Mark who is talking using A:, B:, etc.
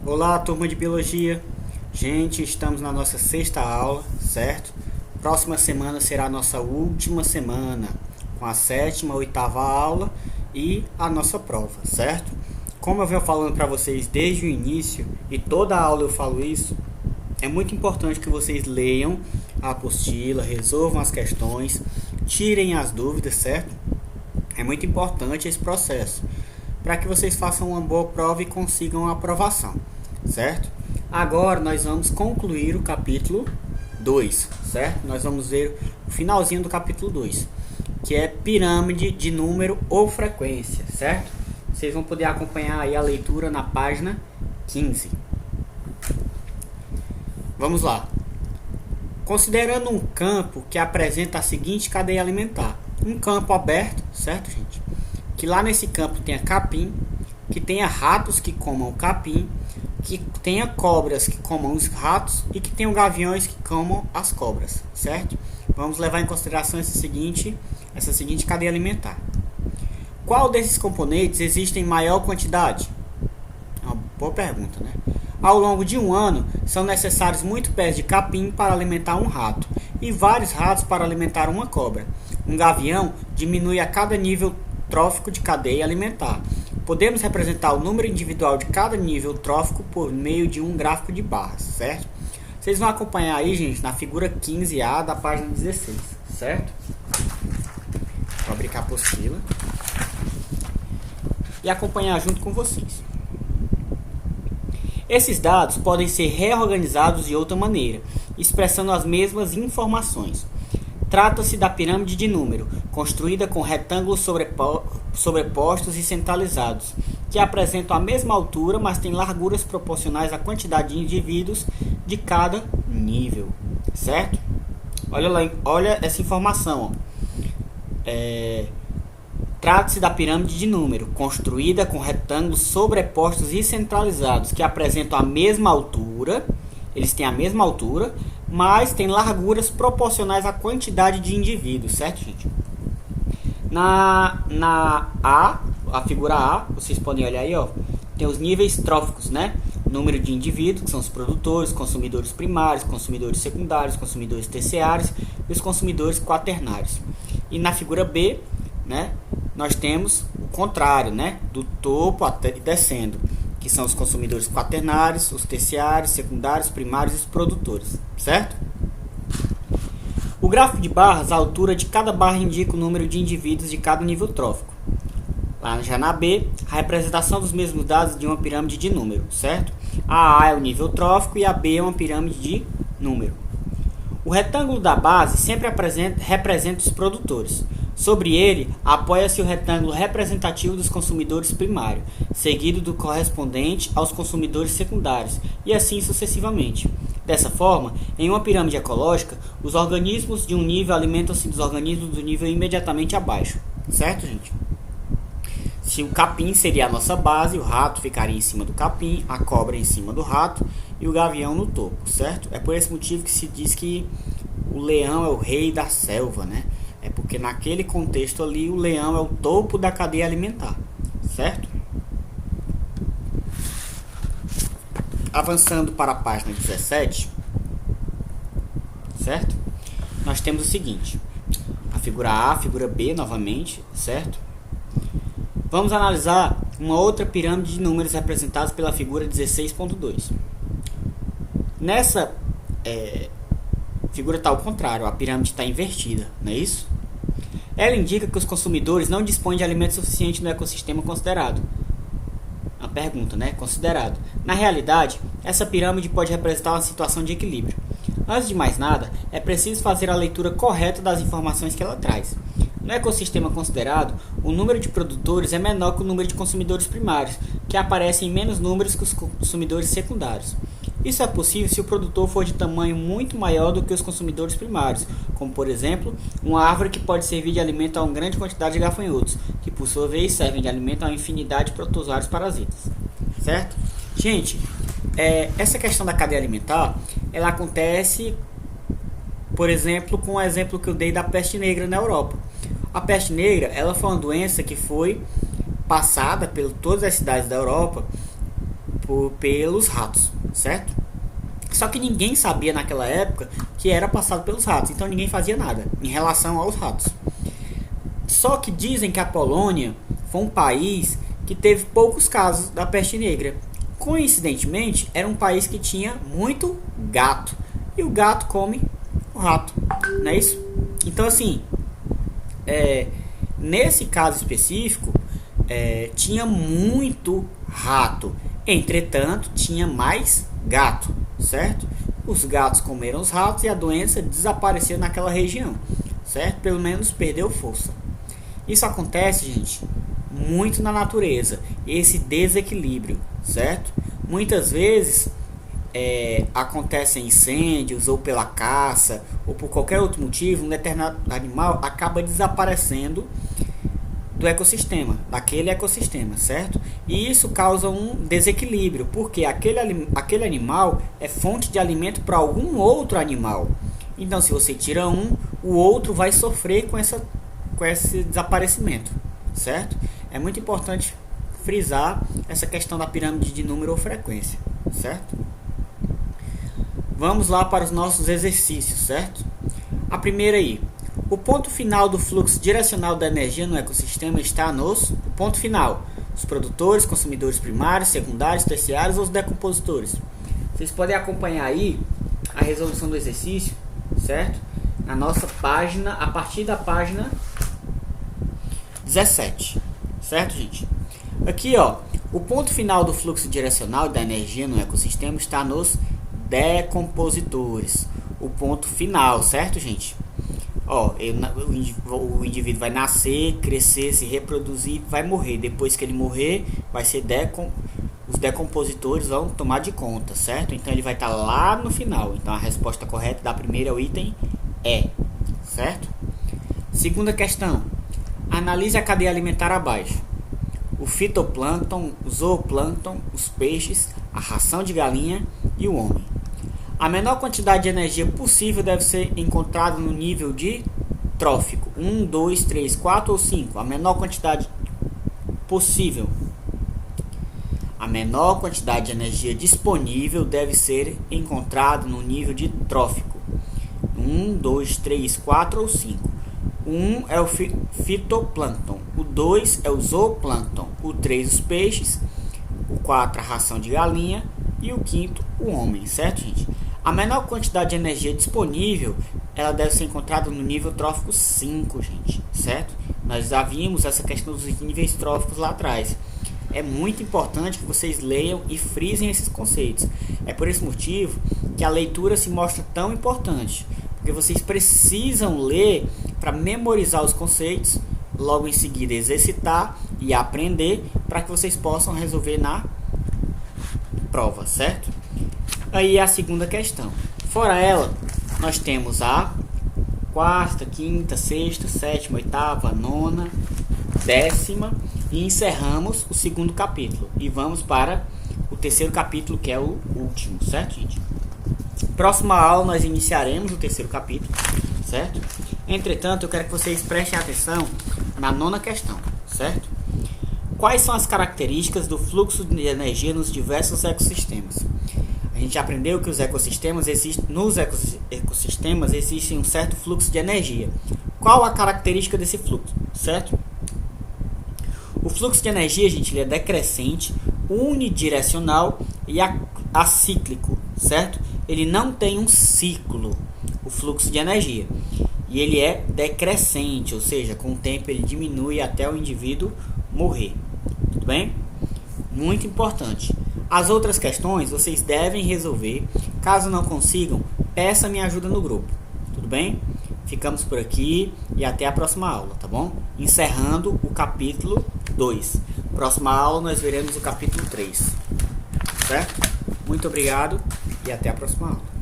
A: Olá, turma de biologia. Gente, estamos na nossa sexta aula, certo? Próxima semana será a nossa última semana, com a sétima, oitava aula e a nossa prova, certo? Como eu venho falando para vocês desde o início, e toda aula eu falo isso, é muito importante que vocês leiam a apostila, resolvam as questões, tirem as dúvidas, certo? É muito importante esse processo, para que vocês façam uma boa prova e consigam a aprovação, certo? Agora nós vamos concluir o capítulo 2, certo? Nós vamos ver o finalzinho do capítulo 2, que é pirâmide de número ou frequência, certo? Vocês vão poder acompanhar aí a leitura na página 15. Vamos lá. Considerando um campo que apresenta a seguinte cadeia alimentar. Um campo aberto, certo, gente? Que lá nesse campo tenha capim, que tenha ratos que comam o capim, que tenha cobras que comam os ratos e que tenha gaviões que comam as cobras, certo? Vamos levar em consideração essa seguinte cadeia alimentar. Qual desses componentes existe em maior quantidade? É uma boa pergunta, né? Ao longo de um ano, são necessários muitos pés de capim para alimentar um rato e vários ratos para alimentar uma cobra. Um gavião diminui a cada nível trófico de cadeia alimentar. Podemos representar o número individual de cada nível trófico por meio de um gráfico de barras, certo? Vocês vão acompanhar aí, gente, na figura 15A da página 16, certo? Vou abrir a apostila e acompanhar junto com vocês. Esses dados podem ser reorganizados de outra maneira, expressando as mesmas informações. Trata-se da pirâmide de número, construída com retângulos sobrepostos e centralizados, que apresentam a mesma altura, mas têm larguras proporcionais à quantidade de indivíduos de cada nível, certo? Olha lá, olha essa informação. Trata-se da pirâmide de número, construída com retângulos sobrepostos e centralizados, que apresentam a mesma altura, eles têm a mesma altura, mas têm larguras proporcionais à quantidade de indivíduos, certo, gente? Na a figura A, vocês podem olhar aí, ó, tem os níveis tróficos, né? Número de indivíduos, que são os produtores, consumidores primários, consumidores secundários, consumidores terciários e os consumidores quaternários. E na figura B, né, nós temos o contrário, né, do topo até descendo, que são os consumidores quaternários, os terciários, secundários, primários e os produtores, certo? O gráfico de barras, a altura de cada barra indica o número de indivíduos de cada nível trófico. Lá já na B, a representação dos mesmos dados de uma pirâmide de número, certo? A A é o nível trófico e a B é uma pirâmide de número. O retângulo da base sempre representa os produtores. Sobre ele, apoia-se o retângulo representativo dos consumidores primários, seguido do correspondente aos consumidores secundários, e assim sucessivamente. Dessa forma, em uma pirâmide ecológica, os organismos de um nível alimentam-se dos organismos do nível imediatamente abaixo. Certo, gente? Se o capim seria a nossa base, o rato ficaria em cima do capim, a cobra em cima do rato e o gavião no topo, certo? É por esse motivo que se diz que o leão é o rei da selva, né? É porque naquele contexto ali o leão é o topo da cadeia alimentar, certo? Avançando para a página 17, certo? Nós temos o seguinte, a figura A, a figura B novamente, certo? Vamos analisar uma outra pirâmide de números representados pela figura 16.2. Nessa figura está ao contrário, a pirâmide está invertida, não é isso? Ela indica que os consumidores não dispõem de alimento suficiente no ecossistema considerado. A pergunta, né? Considerado. Na realidade, essa pirâmide pode representar uma situação de equilíbrio. Antes de mais nada, é preciso fazer a leitura correta das informações que ela traz. No ecossistema considerado, o número de produtores é menor que o número de consumidores primários, que aparecem em menos números que os consumidores secundários. Isso é possível se o produtor for de tamanho muito maior do que os consumidores primários, como por exemplo, uma árvore que pode servir de alimento a uma grande quantidade de gafanhotos, que por sua vez servem de alimento a uma infinidade de protozoários parasitas. Certo? Gente, essa questão da cadeia alimentar, ela acontece, por exemplo, com o exemplo que eu dei da peste negra na Europa. A peste negra, ela foi uma doença que foi passada por todas as cidades da Europa pelos ratos, certo? Só que ninguém sabia naquela época que era passado pelos ratos, então ninguém fazia nada em relação aos ratos. Só que dizem que a Polônia foi um país que teve poucos casos da peste negra. Coincidentemente, era um país que tinha muito gato. E o gato come o rato, não é isso? Então, assim, nesse caso específico, tinha muito rato. Entretanto, tinha mais gato, certo? Os gatos comeram os ratos e a doença desapareceu naquela região, certo? Pelo menos perdeu força. Isso acontece, gente, muito na natureza, esse desequilíbrio, certo? Muitas vezes acontecem incêndios, ou pela caça, ou por qualquer outro motivo, um determinado animal acaba desaparecendo do ecossistema, daquele ecossistema, certo? E isso causa um desequilíbrio, porque aquele animal é fonte de alimento para algum outro animal. Então, se você tira um, o outro vai sofrer com esse desaparecimento, certo? É muito importante frisar essa questão da pirâmide de número ou frequência, certo? Vamos lá para os nossos exercícios, certo? A primeira aí. O ponto final do fluxo direcional da energia no ecossistema está nos... O ponto final. Os produtores, consumidores primários, secundários, terciários ou os decompositores. Vocês podem acompanhar aí a resolução do exercício, certo? Na nossa página, a partir da página 17. Certo, gente? Aqui, ó, o ponto final do fluxo direcional da energia no ecossistema está nos decompositores. O ponto final, certo, gente? Ó, o indivíduo vai nascer, crescer, se reproduzir, vai morrer. Depois que ele morrer, vai ser os decompositores vão tomar de conta, certo? Então ele vai estar lá no final. Então a resposta correta da primeira é o item E, certo? Segunda questão. Analise a cadeia alimentar abaixo. O fitoplâncton, o zooplâncton, os peixes, a ração de galinha e o homem. A menor quantidade de energia possível deve ser encontrada no nível de trófico. 1, 2, 3, 4 ou 5. A menor quantidade possível. A menor quantidade de energia disponível deve ser encontrada no nível de trófico. 1, 2, 3, 4 ou 5. 1 é o fitoplâncton. O 2 é o zooplâncton. O 3 os peixes. O 4 a ração de galinha. E o 5º o homem, certo, gente? A menor quantidade de energia disponível, ela deve ser encontrada no nível trófico 5, gente, certo? Nós já vimos essa questão dos níveis tróficos lá atrás. É muito importante que vocês leiam e frisem esses conceitos. É por esse motivo que a leitura se mostra tão importante, porque vocês precisam ler para memorizar os conceitos, logo em seguida exercitar e aprender para que vocês possam resolver na prova, certo? Aí a segunda questão. Fora ela, nós temos a quarta, quinta, sexta, sétima, oitava, nona, décima e encerramos o segundo capítulo. E vamos para o terceiro capítulo, que é o último, certo, gente? Próxima aula nós iniciaremos o terceiro capítulo, certo? Entretanto, eu quero que vocês prestem atenção na nona questão, certo? Quais são as características do fluxo de energia nos diversos ecossistemas? A gente aprendeu que nos ecossistemas existe um certo fluxo de energia. Qual a característica desse fluxo, certo? O fluxo de energia, gente, ele é decrescente, unidirecional e acíclico, certo? Ele não tem um ciclo, o fluxo de energia. E ele é decrescente, ou seja, com o tempo ele diminui até o indivíduo morrer. Tudo bem? Muito importante. As outras questões vocês devem resolver. Caso não consigam, peça minha ajuda no grupo. Tudo bem? Ficamos por aqui e até a próxima aula, tá bom? Encerrando o capítulo 2. Próxima aula nós veremos o capítulo 3. Certo? Muito obrigado e até a próxima aula.